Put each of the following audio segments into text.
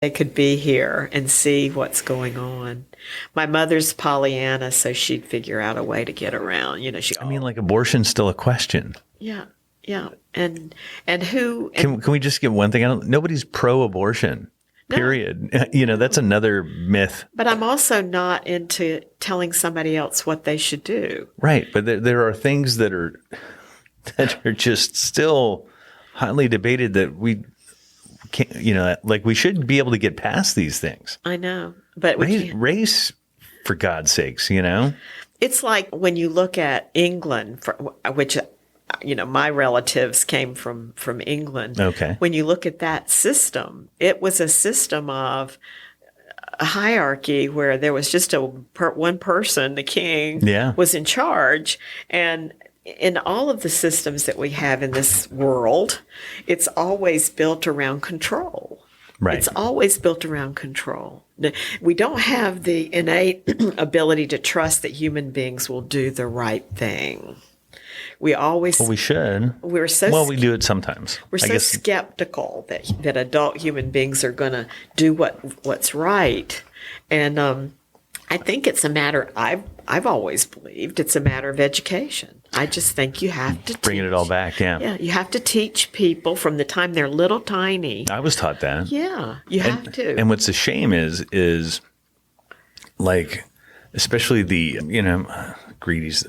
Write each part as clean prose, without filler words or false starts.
they could be here and see what's going on. My mother's Pollyanna, so she'd figure out a way to get around. I mean, like, abortion's still a question. Yeah, yeah. And who... Can we just get one thing out? Nobody's pro-abortion, period. No. That's another myth. But I'm also not into telling somebody else what they should do. Right, but there are things that are just still hotly debated that we can't, like, we should be able to get past these things. I know, but race, for God's sakes, It's like when you look at England, which, my relatives came from England. Okay. When you look at that system, it was a system of a hierarchy where there was just one person, the king, was in charge. And in all of the systems that we have in this world, it's always built around control. Right. It's always built around control. We don't have the innate ability to trust that human beings will do the right thing. We should. We do it sometimes. We're so skeptical that adult human beings are going to do what's right. And I think it's a matter, I've always believed it's a matter of education. I just think you have to bringing it all back. Yeah, you have to teach people from the time they're little tiny. I was taught that. Yeah, you have to. And what's a shame is like, especially the, greedy's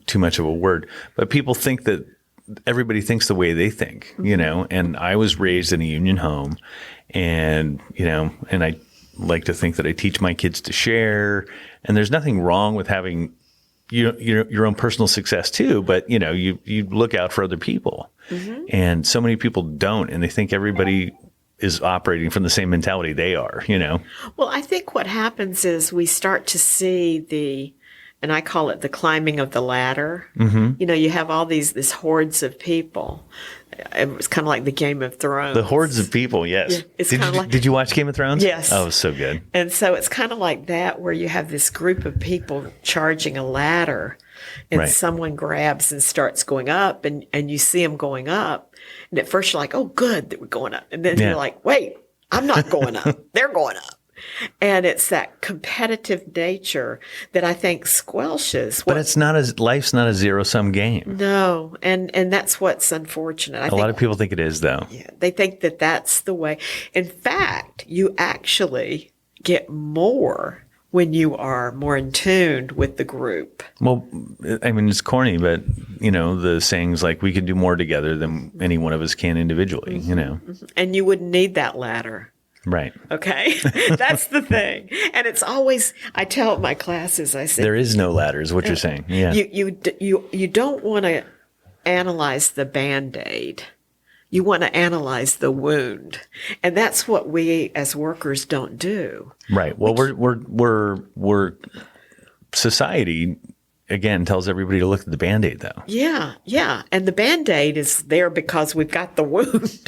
too much of a word, but people think that everybody thinks the way they think, and I was raised in a union home, and, and I like to think that I teach my kids to share, and there's nothing wrong with having your own personal success too, but you look out for other people, and so many people don't, and they think everybody is operating from the same mentality they are. Well, I think what happens is we start to see and I call it the climbing of the ladder. You have all this hordes of people. It was kind of like the Game of Thrones. The hordes of people, yes. Yeah, did you watch Game of Thrones? Yes. Oh, it was so good. And so it's kind of like that, where you have this group of people charging a ladder, and someone grabs and starts going up, and you see them going up. And at first you're like, oh, good that we're going up. And then you're like, wait, I'm not going up. They're going up. And it's that competitive nature that I think squelches. But life's not a zero-sum game. No, and that's what's unfortunate. A lot of people think it is, though. Yeah, they think that that's the way. In fact, you actually get more when you are more in tune with the group. Well, I mean, it's corny, but, the saying's like, we can do more together than any one of us can individually, And you wouldn't need that ladder. Right. Okay. That's the thing. And it's always, I tell my classes, I say, there is no ladder is what you're saying. Yeah. You don't want to analyze the Band-Aid. You want to analyze the wound. And that's what we as workers don't do. Right. Well, we're society, again, tells everybody to look at the Band-Aid, though. Yeah, yeah. And the Band-Aid is there because we've got the wound,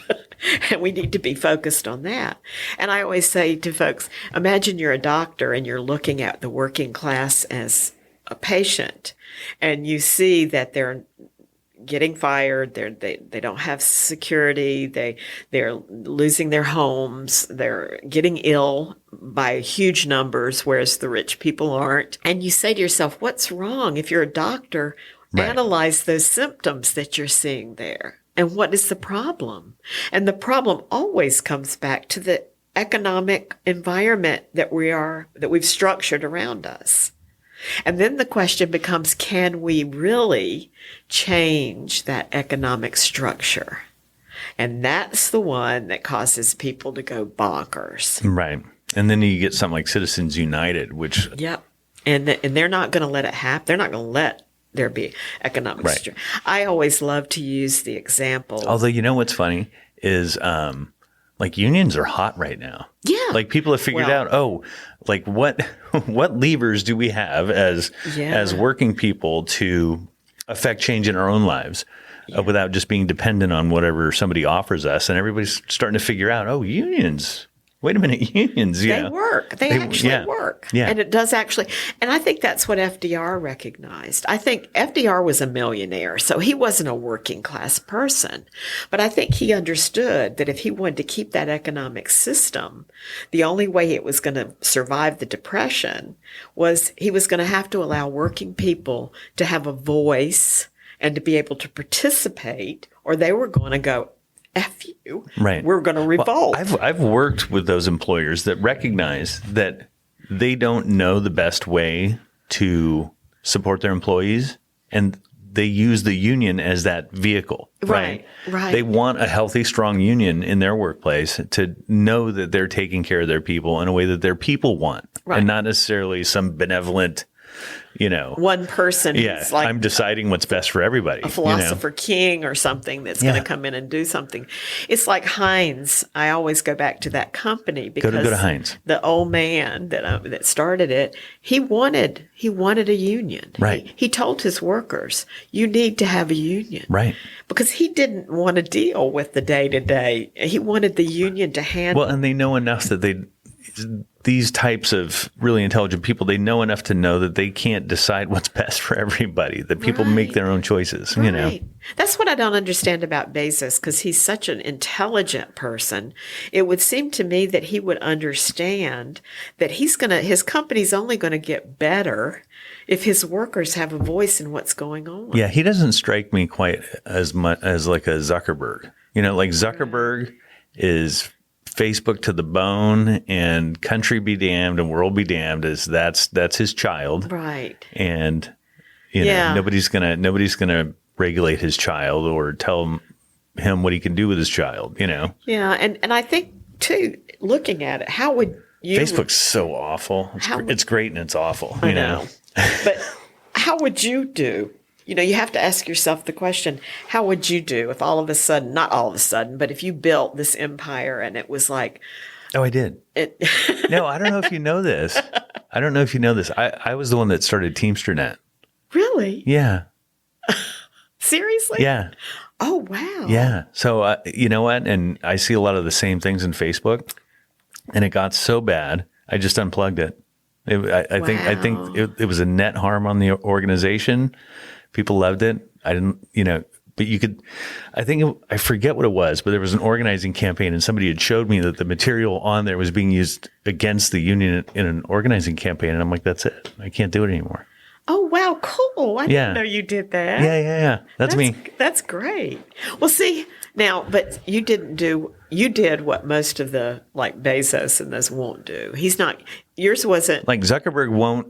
and we need to be focused on that. And I always say to folks, imagine you're a doctor and you're looking at the working class as a patient, and you see that they're getting fired, they don't have security, they're losing their homes, they're getting ill by huge numbers, whereas the rich people aren't. And you say to yourself, what's wrong? If you're a doctor, analyze those symptoms that you're seeing there. And what is the problem? And the problem always comes back to the economic environment that we've structured around us. And then the question becomes, can we really change that economic structure? And that's the one that causes people to go bonkers. Right. And then you get something like Citizens United, which... Yep. And they're not going to let it happen. They're not going to let there be economic structure. I always love to use the example. Although, what's funny is... like, unions are hot right now. Yeah. Like, people have figured out, like, what levers do we have as working people to affect change in our own lives without just being dependent on whatever somebody offers us. And everybody's starting to figure out, unions wait a minute, unions, They work. They actually work. Yeah. And it does actually. And I think that's what FDR recognized. I think FDR was a millionaire, so he wasn't a working class person. But I think he understood that if he wanted to keep that economic system, the only way it was going to survive the Depression was he was going to have to allow working people to have a voice and to be able to participate, or they were going to go, F you. Right. We're going to revolt. Well, I've worked with those employers that recognize that they don't know the best way to support their employees, and they use the union as that vehicle. Right. They want a healthy, strong union in their workplace to know that they're taking care of their people in a way that their people want, and not necessarily some benevolent, one person. Yeah, like I'm deciding what's best for everybody. A philosopher king or something that's going to come in and do something. It's like Heinz. I always go back to that company because go to Heinz. The old man that started it, he wanted a union. Right. He told his workers, you need to have a union. Right. Because he didn't want to deal with the day-to-day. He wanted the union to handle. Well, and they know enough that these types of really intelligent people, they know enough to know that they can't decide what's best for everybody, that people make their own choices, That's what I don't understand about Bezos, because he's such an intelligent person. It would seem to me that he would understand that his company's only going to get better if his workers have a voice in what's going on. Yeah, he doesn't strike me quite as much as like a Zuckerberg. Like Zuckerberg is Facebook to the bone, and country be damned and world be damned. That's his child, right? And nobody's gonna regulate his child or tell him what he can do with his child. Yeah, and I think too, looking at it, how would you? Facebook's so awful. It's great and it's awful. I know. But how would you do? You have to ask yourself the question, how would you do if all of a sudden, not all of a sudden, but if you built this empire and it was like... Oh, I did. No, I don't know if you know this. I was the one that started Teamsternet. Really? Yeah. Seriously? Yeah. Oh, wow. Yeah. So, you know what? And I see a lot of the same things in Facebook, and it got so bad, I just unplugged it. I think it was a net harm on the organization. People loved it. I didn't, but you could, I forget what it was, but there was an organizing campaign and somebody had showed me that the material on there was being used against the union in an organizing campaign. And I'm like, that's it. I can't do it anymore. Oh, wow. Cool. I didn't know you did that. Yeah. That's me. That's great. Well, see now, but you did what most of the like Bezos and those won't do. Yours wasn't like Zuckerberg won't.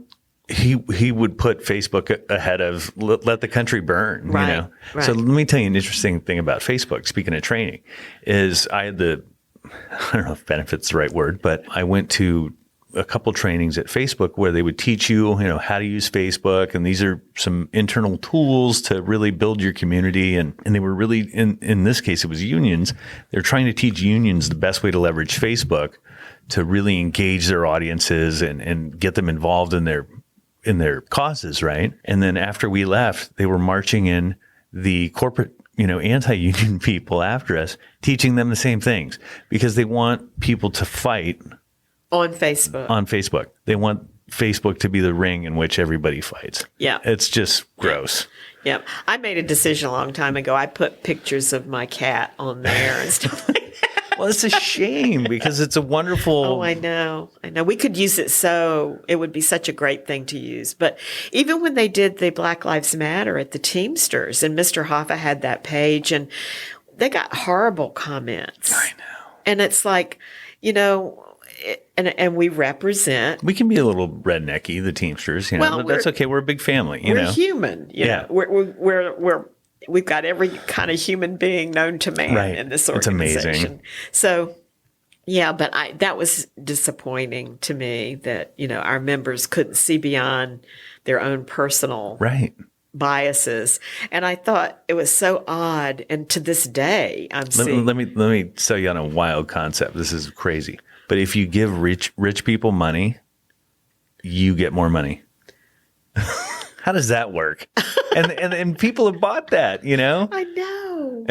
He would put Facebook ahead of let the country burn, Right. So let me tell you an interesting thing about Facebook. Speaking of training, is I had I don't know if benefit's the right word, but I went to a couple trainings at Facebook where they would teach you, how to use Facebook. And these are some internal tools to really build your community. And they were really, in this case, it was unions. They're trying to teach unions the best way to leverage Facebook to really engage their audiences and get them involved in their causes, right? And then after we left, they were marching in the corporate, anti-union people after us, teaching them the same things because they want people to fight on Facebook. They want Facebook to be the ring in which everybody fights. Yeah. It's just gross. Yeah. I made a decision a long time ago. I put pictures of my cat on there and stuff like that. Well, it's a shame because it's a wonderful... Oh, I know. We could use it it would be such a great thing to use. But even when they did the Black Lives Matter at the Teamsters, and Mr. Hoffa had that page, and they got horrible comments. I know. And it's like, and we represent... We can be a little rednecky, the Teamsters, but that's okay. We're a big family, We're human, Yeah. We've got every kind of human being known to man in this organization. It's amazing. So, yeah, but that was disappointing to me that, our members couldn't see beyond their own personal biases. And I thought it was so odd. And to this day, I'm seeing... Let me sell you on a wild concept. This is crazy. But if you give rich people money, you get more money. How does that work? And people have bought that, I know.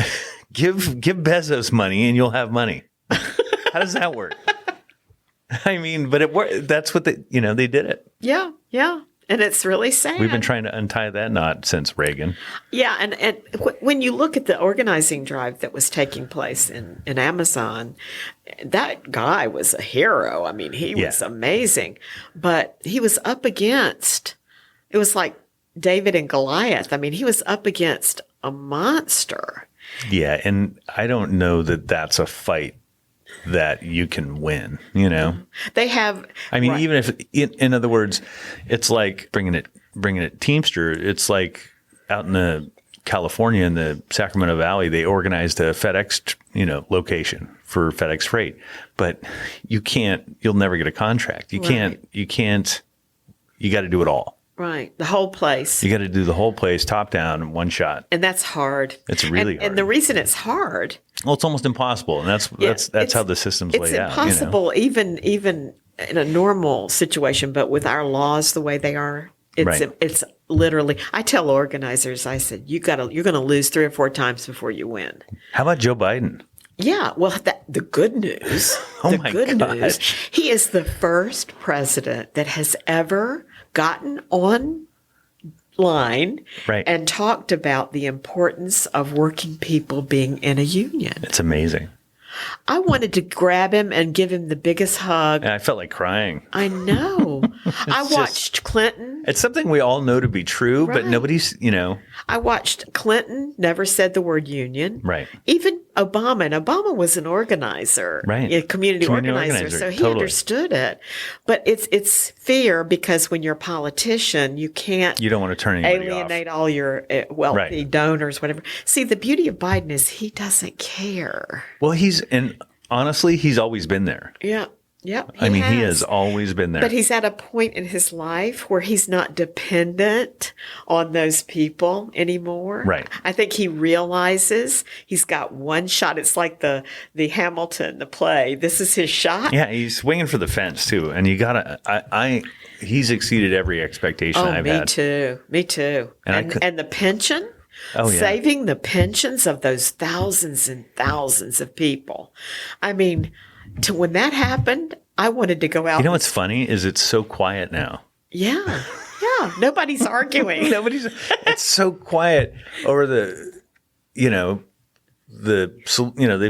Give Bezos money and you'll have money. How does that work? I mean, but it worked. That's what they did it. Yeah, yeah. And it's really sad. We've been trying to untie that knot since Reagan. Yeah, and when you look at the organizing drive that was taking place in Amazon, that guy was a hero. I mean, he was amazing. But he was up against, it was like David and Goliath. I mean, he was up against a monster. Yeah, and I don't know that that's a fight that you can win, They have. I mean, right. even if, in other words, it's like bringing it Teamster. It's like out in California in the Sacramento Valley, they organized a FedEx, location for FedEx freight, but you'll never get a contract. You can't, you got to do it all. Right. The whole place. You got to do the whole place top down in one shot. And that's hard. It's really hard. And the reason it's hard. Well, it's almost impossible. And that's how the system's laid out. It's impossible even in a normal situation, but with our laws the way they are, it's literally, I tell organizers, I said, you're going to lose 3 or 4 times before you win. How about Joe Biden? Yeah, well, the good news, news, he is the first president that has ever gotten online and talked about the importance of working people being in a union. It's amazing. I wanted to grab him and give him the biggest hug. And I felt like crying. I know. I watched Clinton. It's something we all know to be true, but nobody's, I watched Clinton never said the word union. Right. Even Obama, and Obama was an organizer, right? Community organizer, so he understood it. But it's fear because when you're a politician, you don't want to turn anybody alienate off. all your wealthy donors, whatever. See, the beauty of Biden is he doesn't care. Well, honestly, he's always been there. Yeah. Yeah, he has always been there. But he's at a point in his life where he's not dependent on those people anymore. Right. I think he realizes he's got one shot. It's like the Hamilton, the play. This is his shot. Yeah, he's swinging for the fence too. And you gotta, he's exceeded every expectation I've had. Me too. And the pension. Oh, yeah. Saving the pensions of those thousands and thousands of people. I mean, when that happened, I wanted to go out. You know what's funny is it's so quiet now. Yeah. Yeah. Nobody's arguing. It's so quiet over they've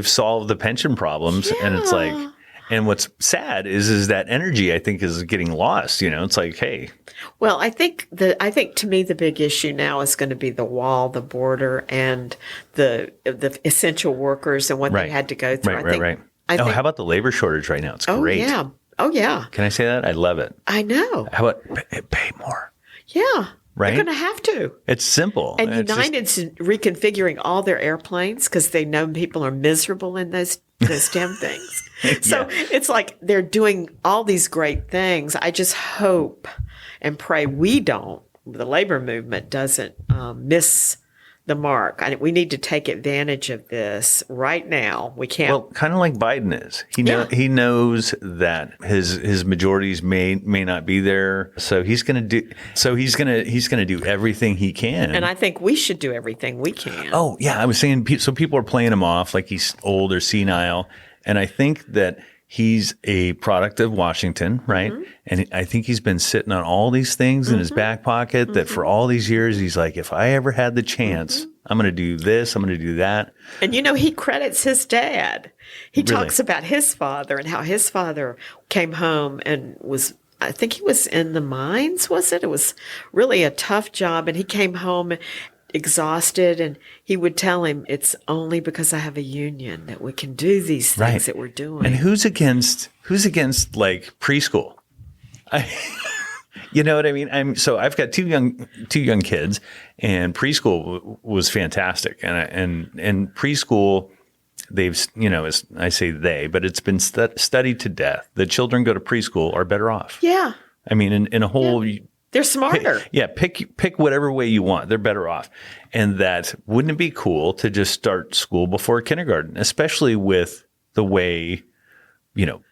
solved the pension problems and it's like, and what's sad is that energy I think is getting lost. It's like, hey. Well, I think to me the big issue now is going to be the wall, the border, and the essential workers and what they had to go through. Right. How about the labor shortage right now? It's great. Oh, yeah. Can I say that? I love it. I know. How about pay more? Yeah. Right? They're going to have to. It's simple. And United's reconfiguring all their airplanes because they know people are miserable in those damn things. So it's like they're doing all these great things. I just hope and pray the labor movement doesn't miss the mark. We need to take advantage of this right now. We can't. Well, kind of like Biden is. He knows that his majorities may not be there, so he's going to do everything he can. And I think we should do everything we can. Oh yeah, I was saying. So people are playing him off like he's old or senile, and I think that he's a product of Washington, right? Mm-hmm. And I think he's been sitting on all these things in his back pocket that for all these years, he's like, if I ever had the chance, I'm going to do this, I'm going to do that. And he credits his dad. He talks about his father and how his father came home and I think he was in the mines, was it? It was really a tough job. And he came home exhausted, and he would tell him, it's only because I have a union that we can do these things that we're doing. And who's against like preschool? You know what I mean? So I've got two young kids, and preschool was fantastic. And preschool, they've, I say they, but it's been studied to death. The children go to preschool are better off. Yeah. I mean, in a whole. Yeah. They're smarter. Pick whatever way you want. They're better off. And that wouldn't it be cool to just start school before kindergarten, especially with the way,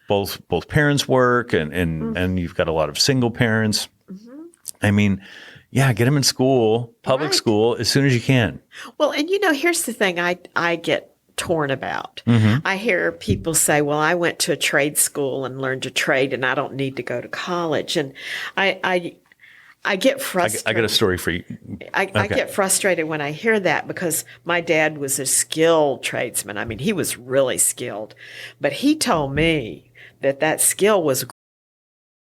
both parents work and you've got a lot of single parents. Mm-hmm. I mean, get them in school, public school as soon as you can. Well, and here's the thing I get torn about. I hear people say, well, I went to a trade school and learned a trade and I don't need to go to college. And I get frustrated. I got a story for you. I get frustrated when I hear that because my dad was a skilled tradesman. I mean, he was really skilled. But he told me that skill was